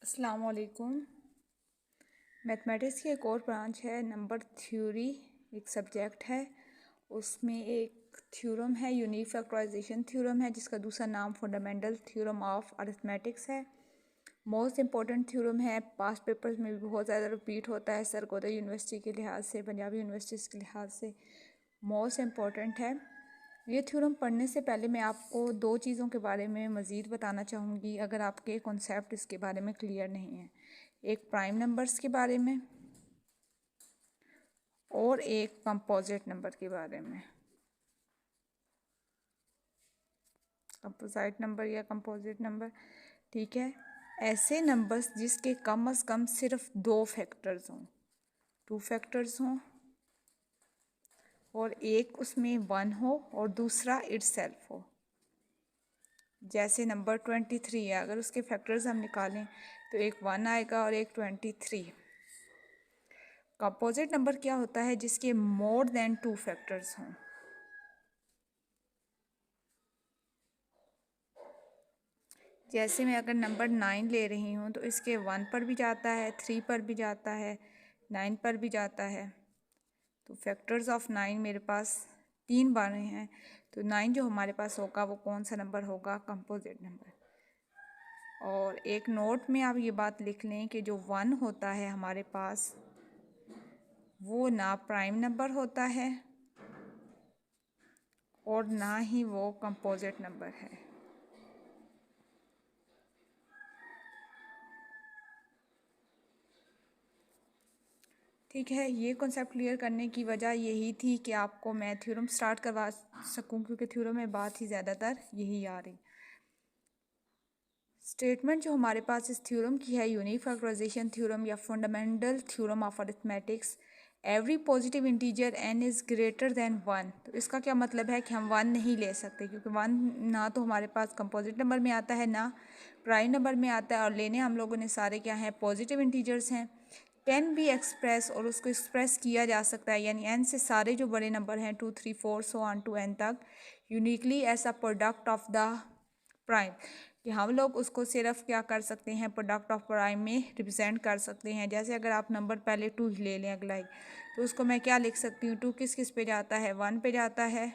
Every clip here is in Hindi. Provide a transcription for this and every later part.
अस्सलाम वालेकुम। मैथमेटिक्स की एक और ब्रांच है नंबर थ्योरी, एक सब्जेक्ट है। उसमें एक थ्योरम है, यूनिक फैक्टराइजेशन थ्योरम है, जिसका दूसरा नाम फंडामेंटल थ्योरम ऑफ अरिथमेटिक्स है। मोस्ट इम्पॉर्टेंट थ्योरम है, पास्ट पेपर्स में भी बहुत ज़्यादा रिपीट होता है, सरगोदा यूनिवर्सिटी के लिहाज से, पंजाबी यूनिवर्सिटीज़ के लिहाज से मोस्ट इम्पॉर्टेंट है। ये थ्योरम पढ़ने से पहले मैं आपको दो चीज़ों के बारे में मज़ीद बताना चाहूँगी, अगर आपके कॉन्सेप्ट इसके बारे में क्लियर नहीं है। एक प्राइम नंबर्स के बारे में और एक कंपोजिट नंबर के बारे में। कंपोजिट नंबर या कंपोजिट नंबर, ठीक है। ऐसे नंबर्स जिसके कम से कम सिर्फ दो फैक्टर्स हों, टू फैक्टर्स हों, और एक उसमें वन हो और दूसरा इटसेल्फ हो। जैसे नंबर 23 है, अगर उसके फैक्टर्स हम निकालें तो एक 1 आएगा और एक 23। कंपोजिट नंबर क्या होता है? जिसके मोर देन टू फैक्टर्स हों। जैसे मैं अगर नंबर 9 ले रही हूँ तो इसके 1 पर भी जाता है, 3 पर भी जाता है, 9 पर भी जाता है। तो फैक्टर्स ऑफ 9 मेरे पास 3 बने हैं, तो 9 जो हमारे पास होगा वो कौन सा नंबर होगा? Composite number. और एक नोट में आप ये बात लिख लें कि जो 1 होता है हमारे पास, वो ना प्राइम नंबर होता है और ना ही वो कंपोजिट नंबर है। ठीक है, ये कॉन्सेप्ट क्लियर करने की वजह यही थी कि आपको मैं थ्योरम स्टार्ट करवा सकूं, क्योंकि थ्योरम में बात ही ज़्यादातर यही आ रही। स्टेटमेंट जो हमारे पास इस थ्योरम की है, यूनिक फैक्टराइजेशन थ्योरम या fundamental theorem of arithmetics, every positive integer n is greater than 1। तो इसका क्या मतलब है कि हम 1 नहीं ले सकते, क्योंकि 1 ना तो हमारे पास कंपोजिट नंबर में आता है ना प्राइम नंबर में आता है, और लेने हम लोगों ने सारे क्या हैं? पॉजिटिव इंटीजर्स हैं। कैन बी एक्सप्रेस, और उसको एक्सप्रेस किया जा सकता है, यानी n से सारे जो बड़े नंबर हैं 2 3 4 सो ऑन टू n तक, uniquely as a product of the prime, कि हम लोग उसको सिर्फ क्या कर सकते हैं? प्रोडक्ट ऑफ प्राइम में रिप्रेजेंट कर सकते हैं। जैसे अगर आप नंबर पहले 2 ही ले लें अगला ही, तो उसको मैं क्या लिख सकती हूँ? 2 किस किस पे जाता है? 1 पे जाता है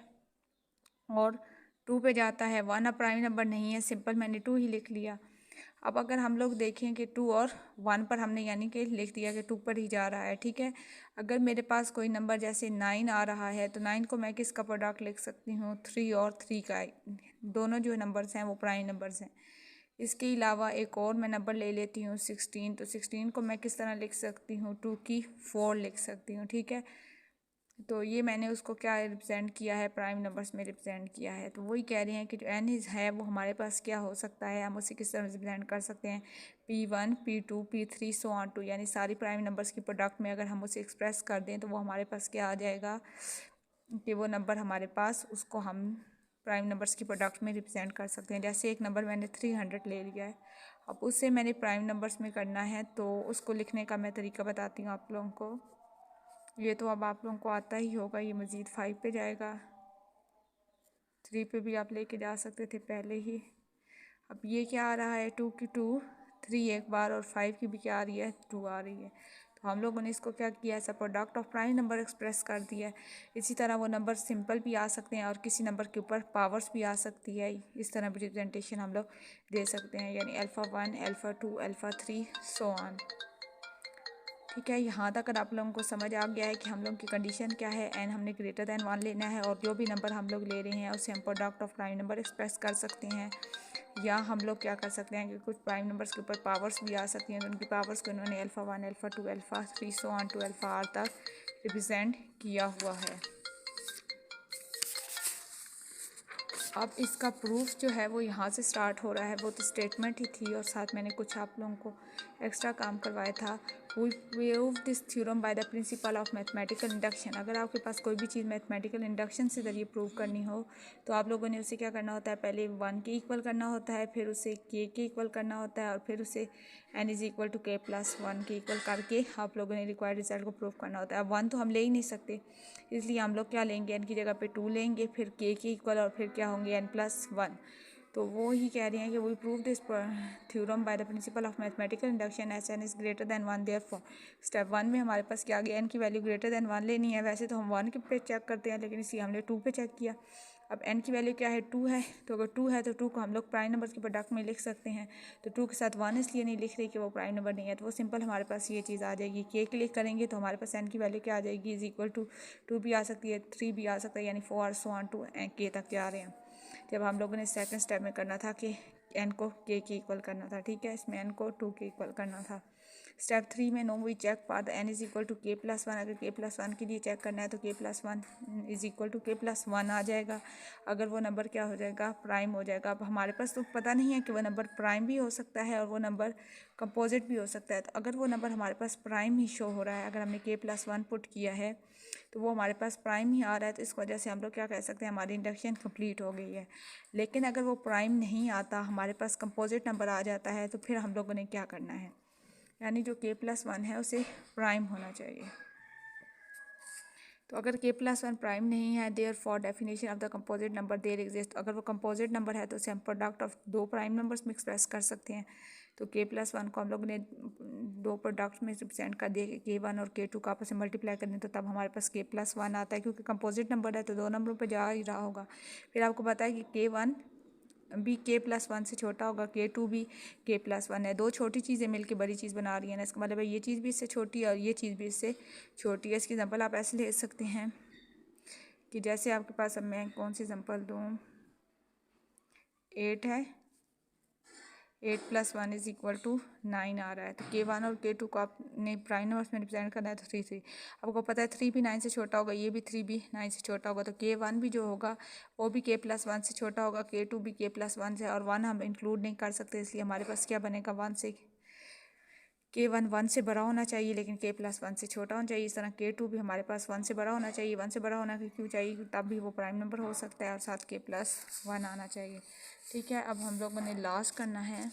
और 2 पे जाता है। 1 अब प्राइम नंबर नहीं है, सिंपल मैंने 2 ही लिख लिया। अब अगर हम लोग देखें कि 2 और 1 पर हमने यानी कि लिख दिया कि 2 पर ही जा रहा है, ठीक है। अगर मेरे पास कोई नंबर जैसे 9 आ रहा है, तो 9 को मैं किसका प्रोडक्ट लिख सकती हूँ? 3 और 3 का। दोनों जो नंबर्स हैं वो प्राइम नंबर्स हैं। इसके अलावा एक और मैं नंबर ले लेती हूँ 16, तो 16 को मैं किस तरह लिख सकती हूँ? 2 की 4 लिख सकती हूँ, ठीक है। तो ये मैंने उसको क्या रिप्रेजेंट किया है? प्राइम नंबर्स में रिप्रेजेंट किया है। तो वही कह रहे हैं कि जो एन है वो हमारे पास क्या हो सकता है, हम उसे किस तरह रिप्रेजेंट कर सकते हैं? P1 P2 P3 so on to, यानी सारी प्राइम नंबर्स की प्रोडक्ट में अगर हम उसे एक्सप्रेस कर दें तो वो हमारे पास क्या आ जाएगा कि वो नंबर हमारे पास, उसको हम प्राइम नंबर्स की प्रोडक्ट में रिप्रेजेंट कर सकते हैं। जैसे एक नंबर मैंने 300 ले लिया है, अब उससे मैंने प्राइम नंबर्स में करना है, तो उसको लिखने का मैं तरीका बताती हूँ आप लोगों को। ये तो अब आप लोगों को आता ही होगा, ये मज़ीद 5 पे जाएगा, 3 पे भी आप लेके जा सकते थे पहले ही। अब ये क्या आ रहा है? 2 की 2 3 एक बार, और 5 की भी क्या आ रही है? 2 आ रही है। तो हम लोगों ने इसको क्या किया? ऐसा product of prime number express कर दिया है। इसी तरह वो नंबर सिंपल भी आ सकते हैं और किसी नंबर के ऊपर पावर्स भी आ सकती है। इस तरह भी रिप्रेजेंटेशन हम लोग दे सकते हैं, यानी alpha 1 alpha 2 alpha 3 so on. ठीक है, यहाँ तक अगर आप लोगों को समझ आ गया है कि हम लोगों की कंडीशन क्या है, एन हमने ग्रेटर दैन 1 लेना है, और जो भी नंबर हम लोग ले रहे हैं उसे हम product of prime number express कर सकते हैं। या हम लोग क्या कर सकते हैं कि कुछ प्राइम नंबर्स के ऊपर पावर्स भी आ सकती हैं, तो उनकी पावर्स को इन्होंने alpha 1 alpha 2 alpha 3 so on to alpha R तक रिप्रेजेंट किया हुआ है। अब इसका प्रूफ जो है वो यहाँ से स्टार्ट हो रहा है, वो तो स्टेटमेंट ही थी और साथ मैंने कुछ आप लोगों को एक्स्ट्रा काम करवाया था। We prove this theorem by the principle of mathematical induction. अगर आपके पास कोई भी चीज़ मैथमेटिकल इंडक्शन से ज़रिए प्रूव करनी हो, तो आप लोगों ने उसे क्या करना होता है? पहले 1 के इक्वल करना होता है, फिर उसे के इक्वल करना होता है, और फिर उसे n is equal to k plus 1 के इक्वल करके आप लोगों ने रिक्वायर्ड रिजल्ट को प्रूव करना होता है। अब 1 तो हम ले ही नहीं सकते, इसलिए हम लोग क्या लेंगे? n की जगह पे 2 लेंगे, फिर के इक्वल, और फिर क्या होंगे? n plus 1। तो वो ही कह रहे हैं कि we prove this theorem by the principle of mathematical induction as n is greater than 1 therefore step 1 में हमारे पास क्या आ गया, एन की वैल्यू ग्रेटर दैन 1 लेनी है। वैसे तो हम 1 के पे चेक करते हैं, लेकिन इसलिए हमने 2 पे चेक किया। अब एन की वैल्यू क्या है, 2 है। तो अगर 2 है तो 2 को हम लोग प्राइम नंबर के प्रोडक्ट में लिख सकते हैं। तो 2 के साथ 1 इसलिए नहीं लिख रही कि वो प्राइम नंबर नहीं है, तो वो सिंपल हमारे पास ये चीज़ आ जाएगी। के क्लिक करेंगे तो हमारे पास एन की वैल्यू क्या आ जाएगी, इज इक्वल टू 2 भी आ सकती है, 3 भी आ सकता है, यानी 4 सो ऑन टू के तक जा रहे हैं। जब हम लोगों ने सेकंड स्टेप में करना था कि एन को के इक्वल करना था, ठीक है, इसमें एन को 2 के इक्वल करना था। स्टेप 3 में now we check for the n is equal to k plus 1। अगर के प्लस 1 के लिए चेक करना है तो के plus 1 is equal to k plus 1 आ जाएगा। अगर वो नंबर क्या हो जाएगा, प्राइम हो जाएगा। अब हमारे पास तो पता नहीं है कि वो नंबर प्राइम भी हो सकता है और वो नंबर कंपोजिट भी हो सकता है। तो अगर वो नंबर हमारे पास प्राइम ही शो हो रहा है, अगर हमने के प्लस 1 पुट किया है तो वो हमारे पास प्राइम ही आ रहा है, तो इस वजह से हम लोग क्या कह सकते हैं, हमारी इंडक्शन कंप्लीट हो गई है। लेकिन अगर वो प्राइम नहीं आता, हमारे पास कंपोजिट नंबर आ जाता है, तो फिर हम लोगों ने क्या करना है, यानी जो के प्लस 1 है उसे प्राइम होना चाहिए। तो अगर के प्लस 1 प्राइम नहीं है, therefore definition of the composite number there exist, अगर वो कंपोजिट नंबर है तो उसे हम प्रोडक्ट ऑफ 2 प्राइम नंबर्स में एक्सप्रेस कर सकते हैं। तो के प्लस 1 को हम लोग ने 2 प्रोडक्ट्स में रिप्रेजेंट कर दिया कि के 1 और के 2 का आपस में मल्टीप्लाई करने, तो तब हमारे पास के प्लस 1 आता है। क्योंकि कंपोजिट नंबर है तो 2 नंबरों पर जा ही रहा होगा। फिर आपको पता है कि के 1 भी के प्लस 1 से छोटा होगा, के 2 भी के प्लस 1 है। 2 छोटी चीज़ें मिलकर बड़ी चीज़ बना रही है ना, इसका मतलब है ये चीज़ भी इससे छोटी है और ये चीज़ भी इससे छोटी है। इसकी एग्जांपल आप ऐसे ले सकते हैं कि जैसे आपके पास, अब मैं कौन सी एग्जांपल दूँ, 8 है, 8 + 1 इज इक्वल टू 9 आ रहा है। तो के 1 और के 2 को आपने प्राइम नंबर्स में रिप्रेजेंट करना है तो 3 आपको पता है 3 भी 9 से छोटा होगा, ये भी 3 भी 9 से छोटा होगा। तो के 1 भी जो होगा वो भी के प्लस 1 से छोटा होगा, के 2 भी के प्लस 1 से, और 1 हम इंक्लूड नहीं कर सकते, इसलिए हमारे पास क्या बनेगा, 1 से के 1 1 से बड़ा होना चाहिए, लेकिन के प्लस 1 से छोटा होना चाहिए। इस तरह के 2 भी हमारे पास 1 से बड़ा होना चाहिए। 1 से बड़ा होना क्यों चाहिए, तब भी वो प्राइम नंबर हो सकता है, और साथ के प्लस 1 आना चाहिए। ठीक है, अब हम लोगों ने लास्ट करना है।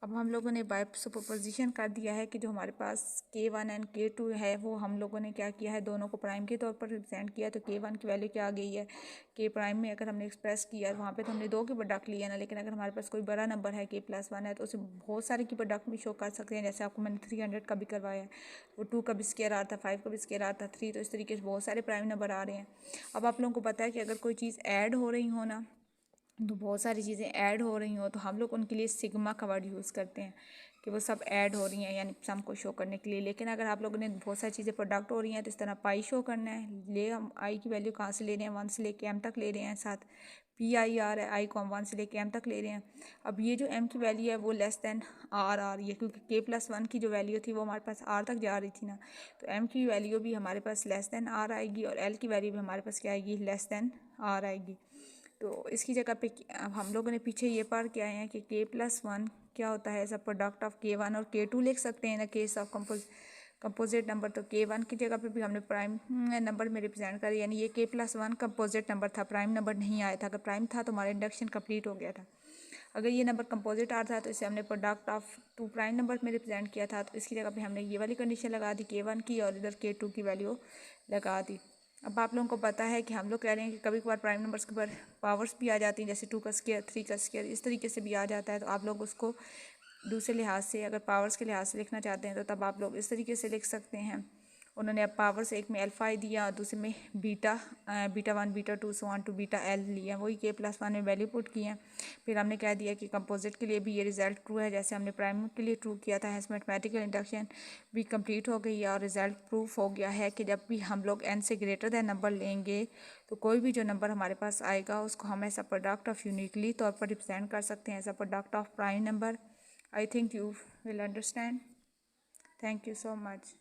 अब हम लोगों ने बाय सुपरपोजिशन कर दिया है कि जो हमारे पास के 1 एंड के 2 है वो हम लोगों ने क्या किया है, दोनों को प्राइम के तौर पर रिप्रेजेंट किया। तो के 1 की वैल्यू क्या आ गई है, के प्राइम में अगर हमने एक्सप्रेस किया है वहाँ पे तो हमने 2 के प्रोडक्ट लिए ना, लेकिन अगर हमारे पास कोई बड़ा नंबर है के प्लस 1 है तो उसे बहुत सारे की प्रोडक्ट भी शो कर सकते हैं। जैसे आपको मैंने 300 का भी करवाया है, वो 2 का भी स्केयर आ रहा था, 5 का भी स्केयर आ रहा था, 3, तो इस तरीके से बहुत सारे प्राइम नंबर आ रहे हैं। अब आप लोगों को पता है कि अगर कोई चीज़ ऐड हो रही हो ना, तो बहुत सारी चीज़ें ऐड हो रही हो तो हम लोग उनके लिए सिग्मा का वर्ड यूज़ करते हैं कि वो सब ऐड हो रही हैं, यानी सम को शो करने के लिए। लेकिन अगर आप लोगों ने बहुत सारी चीज़ें प्रोडक्ट हो रही हैं तो इस तरह पाई शो करना है। ले हम आई की वैल्यू कहाँ से ले रहे हैं, 1 से लेके m तक ले रहे हैं, साथ पी आई आर है, आई को हम 1 से लेके m तक ले रहे हैं। अब ये जो m की वैल्यू है वो लेस दैन आर आ रही है, क्योंकि के प्लस 1 की जो वैल्यू थी वो हमारे पास r तक जा रही थी ना, तो m की वैल्यू भी हमारे पास लेस दैन आर आएगी, और l की वैल्यू भी हमारे पास क्या आएगी, लेस दैन आर आएगी। तो इसकी जगह पे हम लोगों ने पीछे ये पढ़ के आए हैं कि के प्लस 1 क्या होता है, एज अ प्रोडक्ट ऑफ के 1 और के 2 लिख सकते हैं in case of composite number. तो के 1 की जगह पे भी हमने प्राइम नंबर में रिप्रेजेंट करा, यानी ये के प्लस 1 कंपोजिट नंबर था, प्राइम नंबर नहीं आया था। अगर प्राइम था तो हमारा इंडक्शन कंप्लीट हो गया था। अगर ये नंबर कंपोजिट आ रहा था तो इसे हमने प्रोडक्ट ऑफ 2 प्राइम नंबर में रिप्रेजेंट किया था, तो इसकी जगह पे हमने ये वाली कंडीशन लगा दी के 1 की, और इधर के 2 की वैल्यू लगा दी। अब आप लोगों को पता है कि हम लोग कह रहे हैं कि कभी कभार प्राइम नंबर्स के ऊपर पावर्स भी आ जाती हैं, जैसे 2 का स्क्वायर, 3 का स्क्वायर, इस तरीके से भी आ जाता है। तो आप लोग उसको दूसरे लिहाज से, अगर पावर्स के लिहाज से लिखना चाहते हैं तो तब आप लोग इस तरीके से लिख सकते हैं। उन्होंने अब पावर्स एक में अल्फा आई दिया और दूसरे में beta 1 beta 2 so on to beta L लिया, वही के प्लस 1 में वैल्यू पुट की है। फिर हमने कह दिया कि कंपोजिट के लिए भी ये रिजल्ट ट्रू है, जैसे हमने प्राइम के लिए ट्रू किया था। हैस मैथमेटिकल इंडक्शन भी कंप्लीट हो गई है और रिजल्ट प्रूफ हो गया है कि जब भी हम लोग n से ग्रेटर दैन नंबर लेंगे तो कोई भी जो नंबर हमारे पास आएगा उसको हम ऐसा प्रोडक्ट ऑफ यूनिकली तौर पर रिप्रेजेंट कर सकते हैं, ऐसा product of prime number. I think you will understand. Thank you so much.